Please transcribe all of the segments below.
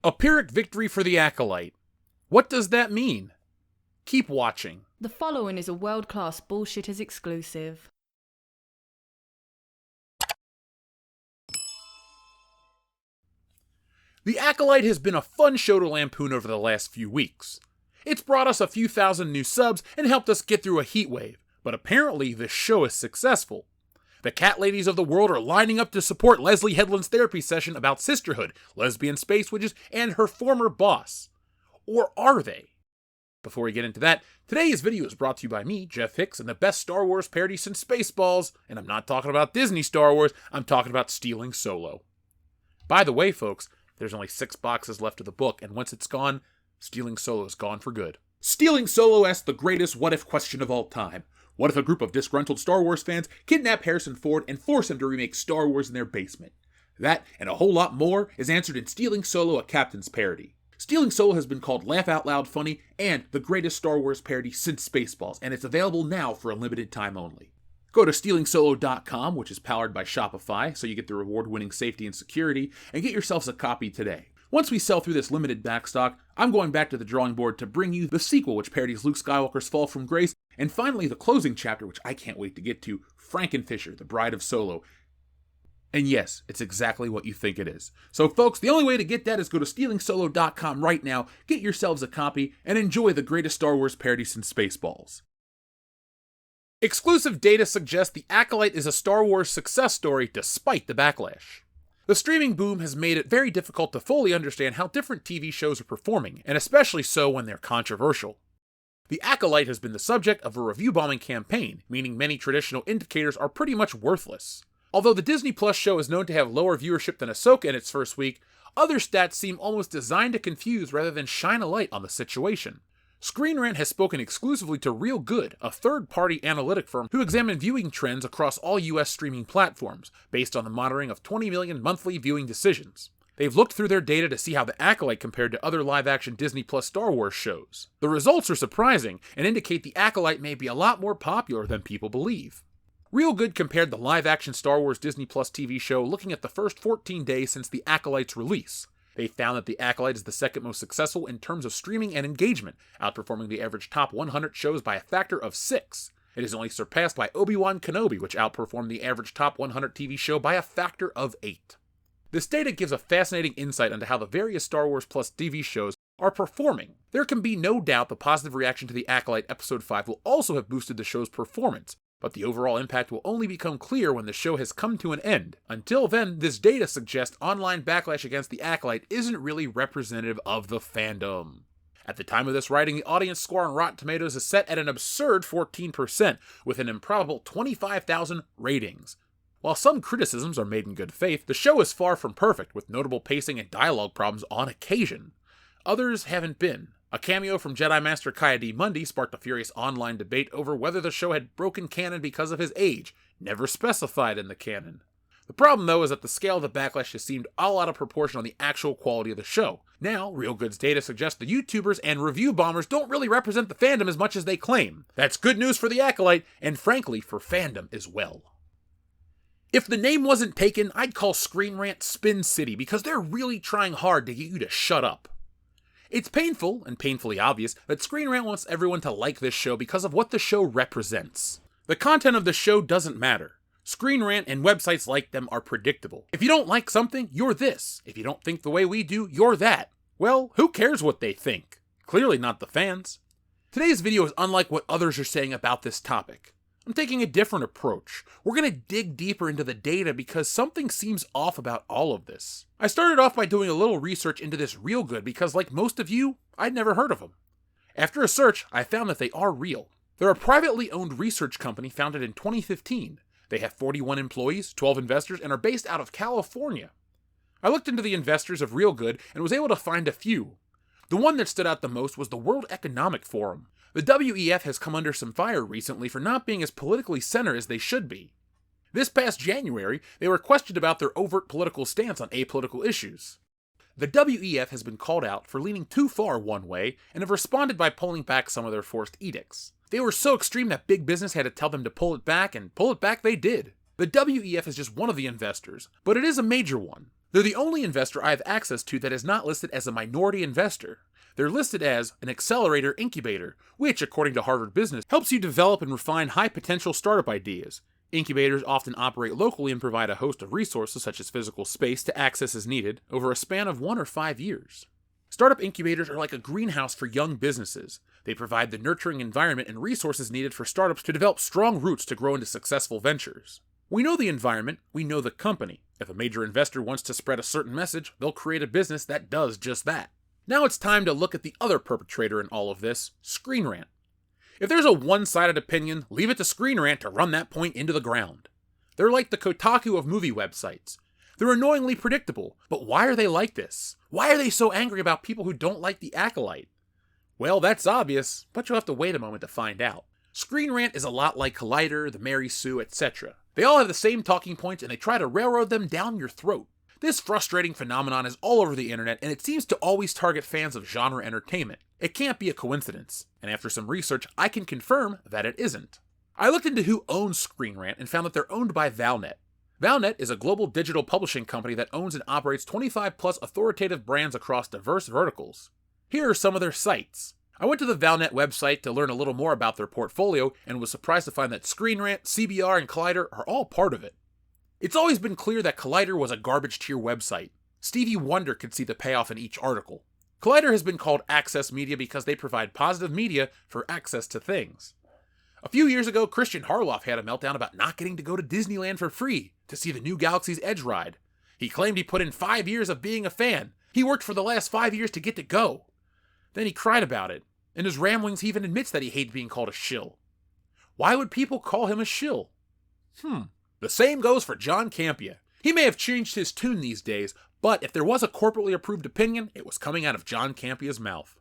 A Pyrrhic victory for the Acolyte. What does that mean? Keep watching. The following is a world-class Bullshitters exclusive. The Acolyte has been a fun show to lampoon over the last few weeks. It's brought us a few thousand new subs and helped us get through a heat wave, but apparently this show is successful. The cat ladies of the world are lining up to support Leslie Headland's therapy session about sisterhood, lesbian space witches, and her former boss. Or are they? Before we get into that, today's video is brought to you by me, Jeff Hicks, and the best Star Wars parody since Spaceballs, and I'm not talking about Disney Star Wars, I'm talking about Stealing Solo. By the way, folks, there's only 6 boxes left of the book, and once it's gone, Stealing Solo is gone for good. Stealing Solo asks the greatest what-if question of all time. What if a group of disgruntled Star Wars fans kidnap Harrison Ford and force him to remake Star Wars in their basement? That, and a whole lot more, is answered in Stealing Solo, a Captain's parody. Stealing Solo has been called Laugh Out Loud Funny and the greatest Star Wars parody since Spaceballs, and it's available now for a limited time only. Go to stealingsolo.com, which is powered by Shopify, so you get the reward-winning safety and security, and get yourselves a copy today. Once we sell through this limited backstock, I'm going back to the drawing board to bring you the sequel, which parodies Luke Skywalker's fall from grace, and finally the closing chapter, which I can't wait to get to, Frankenfisher, the Bride of Solo. And yes, it's exactly what you think it is. So folks, the only way to get that is go to stealingsolo.com right now, get yourselves a copy, and enjoy the greatest Star Wars parody since Spaceballs. Exclusive data suggests The Acolyte is a Star Wars success story despite the backlash. The streaming boom has made it very difficult to fully understand how different TV shows are performing, and especially so when they're controversial. The Acolyte has been the subject of a review bombing campaign, meaning many traditional indicators are pretty much worthless. Although the Disney Plus show is known to have lower viewership than Ahsoka in its first week, other stats seem almost designed to confuse rather than shine a light on the situation. Screen Rant has spoken exclusively to Real Good, a third-party analytic firm who examined viewing trends across all US streaming platforms, based on the monitoring of 20 million monthly viewing decisions. They've looked through their data to see how The Acolyte compared to other live-action Disney Plus Star Wars shows. The results are surprising, and indicate The Acolyte may be a lot more popular than people believe. Real Good compared the live-action Star Wars Disney Plus TV show looking at the first 14 days since The Acolyte's release. They found that The Acolyte is the second most successful in terms of streaming and engagement, outperforming the average top 100 shows by a factor of 6. It is only surpassed by Obi-Wan Kenobi, which outperformed the average top 100 TV show by a factor of 8. This data gives a fascinating insight into how the various Star Wars Plus TV shows are performing. There can be no doubt the positive reaction to The Acolyte Episode 5 will also have boosted the show's performance, but the overall impact will only become clear when the show has come to an end. Until then, this data suggests online backlash against The Acolyte isn't really representative of the fandom. At the time of this writing, the audience score on Rotten Tomatoes is set at an absurd 14%, with an improbable 25,000 ratings. While some criticisms are made in good faith, the show is far from perfect, with notable pacing and dialogue problems on occasion. Others haven't been. A cameo from Jedi Master Ki-Adi-Mundi sparked a furious online debate over whether the show had broken canon because of his age, never specified in the canon. The problem, though, is that the scale of the backlash has seemed all out of proportion on the actual quality of the show. Now, Real Good's data suggests the YouTubers and review bombers don't really represent the fandom as much as they claim. That's good news for The Acolyte, and frankly, for fandom as well. If the name wasn't taken, I'd call Screen Rant Spin City, because they're really trying hard to get you to shut up. It's painful, and painfully obvious, that Screen Rant wants everyone to like this show because of what the show represents. The content of the show doesn't matter. Screen Rant and websites like them are predictable. If you don't like something, you're this. If you don't think the way we do, you're that. Well, who cares what they think? Clearly not the fans. Today's video is unlike what others are saying about this topic. I'm taking a different approach. We're going to dig deeper into the data because something seems off about all of this. I started off by doing a little research into this Real Good because, like most of you, I'd never heard of them. After a search, I found that they are real. They're a privately owned research company founded in 2015. They have 41 employees, 12 investors, and are based out of California. I looked into the investors of Real Good and was able to find a few. The one that stood out the most was the World Economic Forum. The WEF has come under some fire recently for not being as politically centered as they should be. This past January, they were questioned about their overt political stance on apolitical issues. The WEF has been called out for leaning too far one way and have responded by pulling back some of their forced edicts. They were so extreme that big business had to tell them to pull it back, and pull it back they did. The WEF is just one of the investors, but it is a major one. They're the only investor I have access to that is not listed as a minority investor. They're listed as an accelerator incubator, which, according to Harvard Business, helps you develop and refine high-potential startup ideas. Incubators often operate locally and provide a host of resources such as physical space to access as needed over a span of 1 or 5 years. Startup incubators are like a greenhouse for young businesses. They provide the nurturing environment and resources needed for startups to develop strong roots to grow into successful ventures. We know the environment, we know the company. If a major investor wants to spread a certain message, they'll create a business that does just that. Now it's time to look at the other perpetrator in all of this, Screen Rant. If there's a one-sided opinion, leave it to Screen Rant to run that point into the ground. They're like the Kotaku of movie websites. They're annoyingly predictable, but why are they like this? Why are they so angry about people who don't like the Acolyte? Well, that's obvious, but you'll have to wait a moment to find out. Screen Rant is a lot like Collider, the Mary Sue, etc. They all have the same talking points and they try to railroad them down your throat. This frustrating phenomenon is all over the internet and it seems to always target fans of genre entertainment. It can't be a coincidence, and after some research, I can confirm that it isn't. I looked into who owns Screen Rant and found that they're owned by Valnet. Valnet is a global digital publishing company that owns and operates 25 plus authoritative brands across diverse verticals. Here are some of their sites. I went to the Valnet website to learn a little more about their portfolio and was surprised to find that Screen Rant, CBR, and Collider are all part of it. It's always been clear that Collider was a garbage tier website. Stevie Wonder could see the payoff in each article. Collider has been called access media because they provide positive media for access to things. A few years ago, Christian Harloff had a meltdown about not getting to go to Disneyland for free to see the new Galaxy's Edge ride. He claimed he put in 5 years of being a fan. He worked for the last 5 years to get to go. Then he cried about it. In his ramblings, he even admits that he hates being called a shill. Why would people call him a shill? The same goes for John Campea. He may have changed his tune these days, but if there was a corporately approved opinion, it was coming out of John Campea's mouth.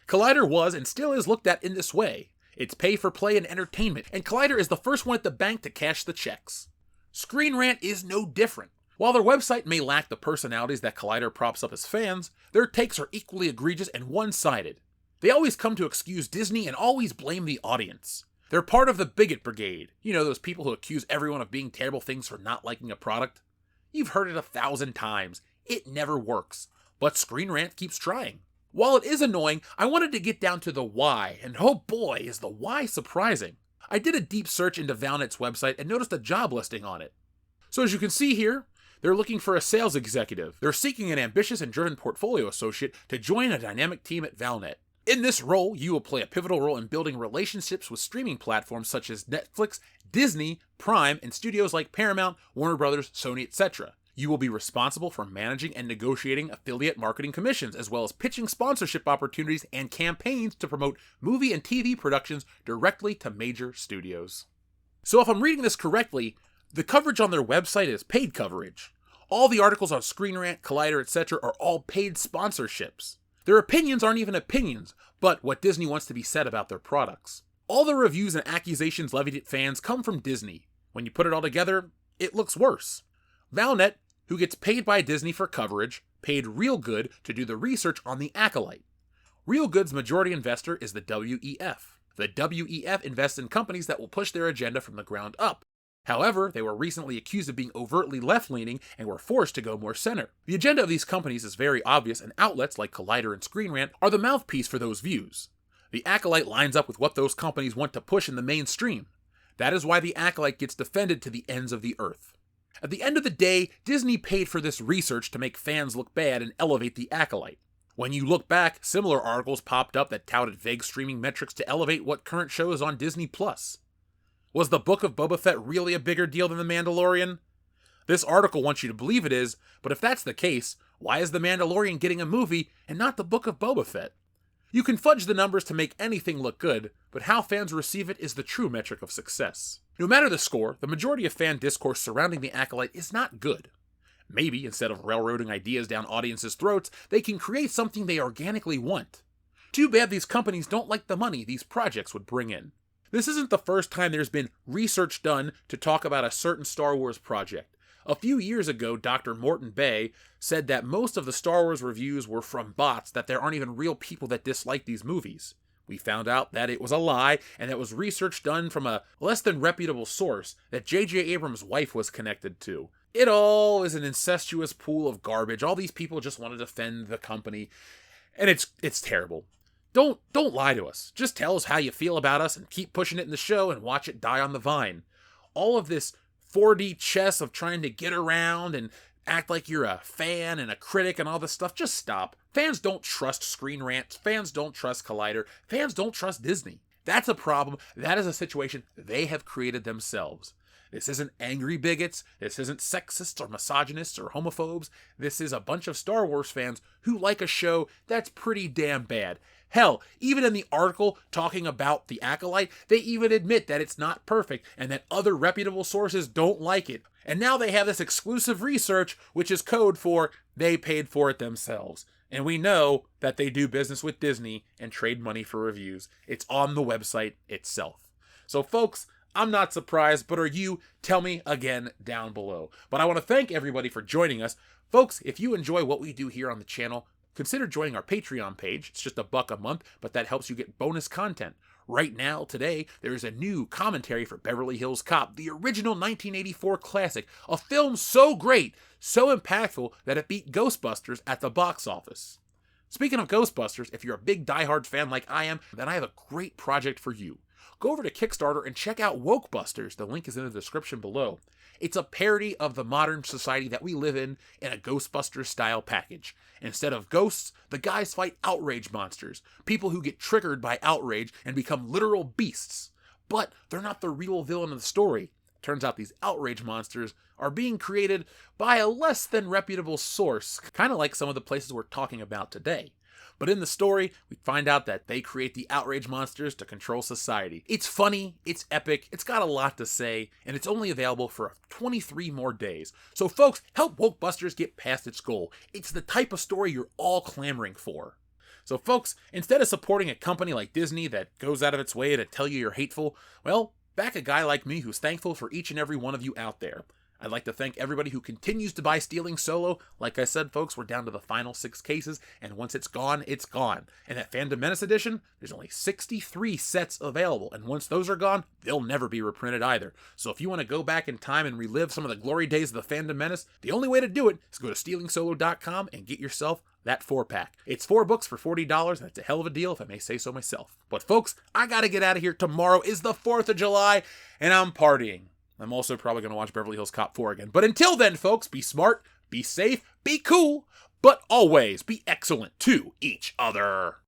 Collider was and still is looked at in this way. It's pay for play and entertainment, and Collider is the first one at the bank to cash the checks. Screen Rant is no different. While their website may lack the personalities that Collider props up as fans, their takes are equally egregious and one-sided. They always come to excuse Disney and always blame the audience. They're part of the bigot brigade. You know, those people who accuse everyone of being terrible things for not liking a product. You've heard it 1,000 times. It never works. But Screen Rant keeps trying. While it is annoying, I wanted to get down to the why, and oh boy, is the why surprising. I did a deep search into Valnet's website and noticed a job listing on it. So as you can see here, they're looking for a sales executive. They're seeking an ambitious and driven portfolio associate to join a dynamic team at Valnet. In this role, you will play a pivotal role in building relationships with streaming platforms such as Netflix, Disney, Prime, and studios like Paramount, Warner Brothers, Sony, etc. You will be responsible for managing and negotiating affiliate marketing commissions, as well as pitching sponsorship opportunities and campaigns to promote movie and TV productions directly to major studios. So if I'm reading this correctly, the coverage on their website is paid coverage. All the articles on Screen Rant, Collider, etc. are all paid sponsorships. Their opinions aren't even opinions, but what Disney wants to be said about their products. All the reviews and accusations levied at fans come from Disney. When you put it all together, it looks worse. Valnet, who gets paid by Disney for coverage, paid Real Good to do the research on the Acolyte. Real Good's majority investor is the WEF. The WEF invests in companies that will push their agenda from the ground up. However, they were recently accused of being overtly left-leaning and were forced to go more center. The agenda of these companies is very obvious, and outlets like Collider and Screen Rant are the mouthpiece for those views. The Acolyte lines up with what those companies want to push in the mainstream. That is why the Acolyte gets defended to the ends of the earth. At the end of the day, Disney paid for this research to make fans look bad and elevate the Acolyte. When you look back, similar articles popped up that touted vague streaming metrics to elevate what current show is on Disney+. Was the Book of Boba Fett really a bigger deal than The Mandalorian? This article wants you to believe it is, but if that's the case, why is The Mandalorian getting a movie and not the Book of Boba Fett? You can fudge the numbers to make anything look good, but how fans receive it is the true metric of success. No matter the score, the majority of fan discourse surrounding the Acolyte is not good. Maybe, instead of railroading ideas down audiences' throats, they can create something they organically want. Too bad these companies don't like the money these projects would bring in. This isn't the first time there's been research done to talk about a certain Star Wars project. A few years ago, Dr. Morton Bay said that most of the Star Wars reviews were from bots, that there aren't even real people that dislike these movies. We found out that it was a lie, and that was research done from a less than reputable source that J.J. Abrams' wife was connected to. It all is an incestuous pool of garbage. All these people just want to defend the company, and it's terrible. Don't lie to us. Just tell us how you feel about us and keep pushing it in the show and watch it die on the vine. All of this 4D chess of trying to get around and act like you're a fan and a critic and all this stuff, just stop. Fans don't trust Screen Rant. Fans don't trust Collider. Fans don't trust Disney. That's a problem. That is a situation they have created themselves. This isn't angry bigots. This isn't sexists or misogynists or homophobes. This is a bunch of Star Wars fans who like a show that's pretty damn bad. Hell, even in the article talking about The Acolyte, they even admit that it's not perfect and that other reputable sources don't like it. And now they have this exclusive research, which is code for they paid for it themselves. And we know that they do business with Disney and trade money for reviews. It's on the website itself. So folks, I'm not surprised, but are you? Tell me again down below. But I want to thank everybody for joining us. Folks, if you enjoy what we do here on the channel, consider joining our Patreon page. It's just $1 a month, but that helps you get bonus content. Right now, today, there is a new commentary for Beverly Hills Cop, the original 1984 classic, a film so great, so impactful that it beat Ghostbusters at the box office. Speaking of Ghostbusters, if you're a big diehard fan like I am, then I have a great project for you. Go over to Kickstarter and check out Wokebusters. The link is in the description below. It's a parody of the modern society that we live in a Ghostbusters-style package. Instead of ghosts, the guys fight outrage monsters, people who get triggered by outrage and become literal beasts. But they're not the real villain of the story. Turns out these outrage monsters are being created by a less than reputable source, kind of like some of the places we're talking about today. But in the story, we find out that they create the outrage monsters to control society. It's funny, it's epic, it's got a lot to say, and it's only available for 23 more days. So folks, help Wokebusters get past its goal. It's the type of story you're all clamoring for. So folks, instead of supporting a company like Disney that goes out of its way to tell you you're hateful, well, back a guy like me who's thankful for each and every one of you out there. I'd like to thank everybody who continues to buy Stealing Solo. Like I said, folks, we're down to the final 6 cases, and once it's gone, it's gone. And that Phantom Menace edition, there's only 63 sets available, and once those are gone, they'll never be reprinted either. So if you want to go back in time and relive some of the glory days of the Phantom Menace, the only way to do it is go to stealingsolo.com and get yourself that 4-pack. It's 4 books for $40, and it's a hell of a deal if I may say so myself. But folks, I gotta get out of here. Tomorrow is the 4th of July, and I'm partying. I'm also probably going to watch Beverly Hills Cop 4 again. But until then, folks, be smart, be safe, be cool, but always be excellent to each other.